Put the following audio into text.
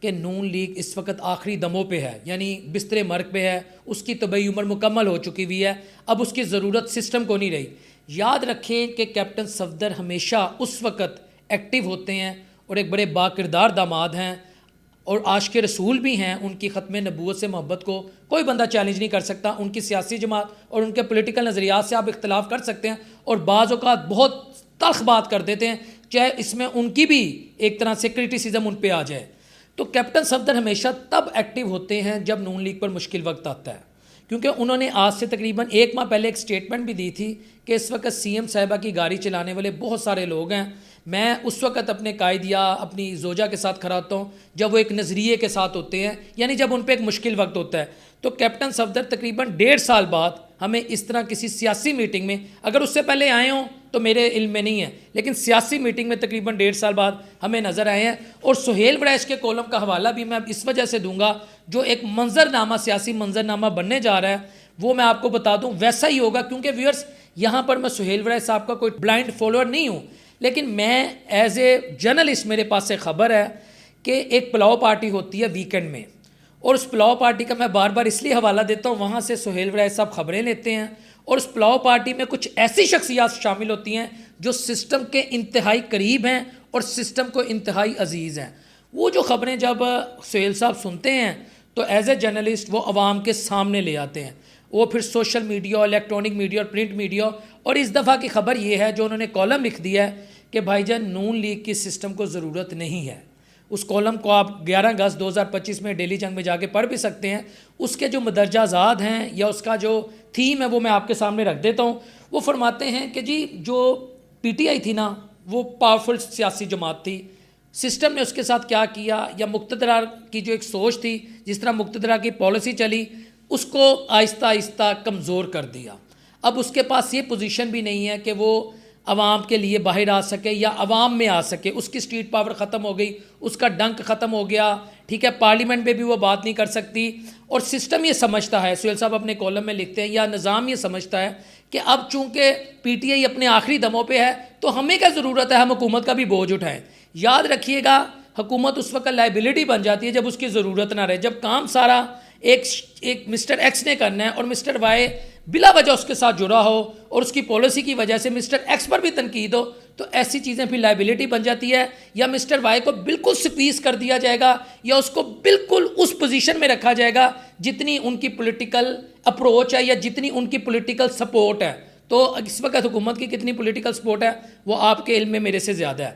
کہ نون لیگ اس وقت آخری دموں پہ ہے، یعنی بستر مرگ پہ ہے، اس کی طبعی عمر مکمل ہو چکی ہوئی ہے، اب اس کی ضرورت سسٹم کو نہیں رہی۔ یاد رکھیں کہ کیپٹن صفدر ہمیشہ اس وقت ایکٹیو ہوتے ہیں اور ایک بڑے با کردار داماد ہیں اور عاشق رسول بھی ہیں، ان کی ختم نبوت سے محبت کو کوئی بندہ چیلنج نہیں کر سکتا۔ ان کی سیاسی جماعت اور ان کے پولیٹیکل نظریات سے آپ اختلاف کر سکتے ہیں اور بعض اوقات بہت تلخ بات کر دیتے ہیں، چاہے اس میں ان کی بھی ایک طرح سے کرٹیسزم ان پہ آ جائے۔ تو کیپٹن صفدر ہمیشہ تب ایکٹیو ہوتے ہیں جب نون لیگ پر مشکل وقت آتا ہے، کیونکہ انہوں نے آج سے تقریباً 1 ماہ پہلے ایک سٹیٹمنٹ بھی دی تھی کہ اس وقت سی ایم صاحبہ کی گاڑی چلانے والے بہت سارے لوگ ہیں، میں اس وقت اپنے قائد یا اپنی زوجہ کے ساتھ کھڑا ہوتا ہوں جب وہ ایک نظریے کے ساتھ ہوتے ہیں، یعنی جب ان پہ ایک مشکل وقت ہوتا ہے۔ تو کیپٹن صفدر تقریباً 1.5 سال بعد ہمیں اس طرح کسی سیاسی میٹنگ میں، اگر اس سے پہلے آئے ہوں تو میرے علم میں نہیں ہے، لیکن سیاسی میٹنگ میں تقریباً 1.5 سال بعد ہمیں نظر آئے ہیں۔ اور سہیل وڑیچ کے کالم کا حوالہ بھی میں اب اس وجہ سے دوں گا، جو ایک منظرنامہ، سیاسی منظرنامہ بننے جا رہا ہے، وہ میں آپ کو بتا دوں ویسا ہی ہوگا، کیونکہ ویورز یہاں پر میں سہیل وڑیچ صاحب کا کوئی بلائنڈ فالوور نہیں ہوں، لیکن میں ایز اے جرنلسٹ میرے پاس سے خبر ہے کہ ایک پلاؤ پارٹی ہوتی ہے ویکنڈ میں، اور اس پلاؤ پارٹی کا میں بار بار اس لیے حوالہ دیتا ہوں، وہاں سے سہیل وڑیچ صاحب خبریں لیتے ہیں، اور اس پلاؤ پارٹی میں کچھ ایسی شخصیات شامل ہوتی ہیں جو سسٹم کے انتہائی قریب ہیں اور سسٹم کو انتہائی عزیز ہیں۔ وہ جو خبریں جب سہیل صاحب سنتے ہیں تو ایز اے جرنلسٹ وہ عوام کے سامنے لے آتے ہیں، وہ پھر سوشل میڈیا، الیکٹرانک میڈیا اور پرنٹ میڈیا، اور اس دفعہ کی خبر یہ ہے جو انہوں نے کالم لکھ دیا ہے کہ بھائی جان نون لیگ کی سسٹم کو ضرورت نہیں ہے۔ اس کالم کو آپ 11 اگست 2025 میں ڈیلی جنگ میں جا کے پڑھ بھی سکتے ہیں۔ اس کے جو مدرجہ ذات ہیں یا اس کا جو تھیم ہے وہ میں آپ کے سامنے رکھ دیتا ہوں۔ وہ فرماتے ہیں کہ جی جو پی ٹی آئی تھی نا، وہ پاورفل سیاسی جماعت تھی، سسٹم نے اس کے ساتھ کیا کیا، یا مقتدرہ کی جو ایک سوچ تھی، جس طرح مقتدرہ کی پالیسی چلی، اس کو آہستہ آہستہ کمزور کر دیا۔ اب اس کے پاس یہ پوزیشن بھی نہیں ہے کہ وہ عوام کے لیے باہر آ سکے یا عوام میں آ سکے، اس کی اسٹریٹ پاور ختم ہو گئی، اس کا ڈنک ختم ہو گیا، ٹھیک ہے، پارلیمنٹ میں بھی وہ بات نہیں کر سکتی۔ اور سسٹم یہ سمجھتا ہے، سہیل صاحب اپنے کالم میں لکھتے ہیں، یا نظام یہ سمجھتا ہے کہ اب چونکہ پی ٹی آئی اپنے آخری دموں پہ ہے تو ہمیں کیا ضرورت ہے ہم حکومت کا بھی بوجھ اٹھائیں۔ یاد رکھیے گا حکومت اس وقت لائبلٹی بن جاتی ہے جب اس کی ضرورت نہ رہے، جب کام سارا ایک مسٹر ایکس نے کرنا ہے اور مسٹر وائی بلا وجہ اس کے ساتھ جڑا ہو اور اس کی پالیسی کی وجہ سے مسٹر ایکس پر بھی تنقید ہو، تو ایسی چیزیں پھر لائبلٹی بن جاتی ہے، یا مسٹر وائی کو بالکل سپیس کر دیا جائے گا یا اس کو بالکل اس پوزیشن میں رکھا جائے گا جتنی ان کی پولیٹیکل اپروچ ہے یا جتنی ان کی پولیٹیکل سپورٹ ہے۔ تو اس وقت حکومت کی کتنی پولیٹیکل سپورٹ ہے وہ آپ کے علم میں میرے سے زیادہ ہے۔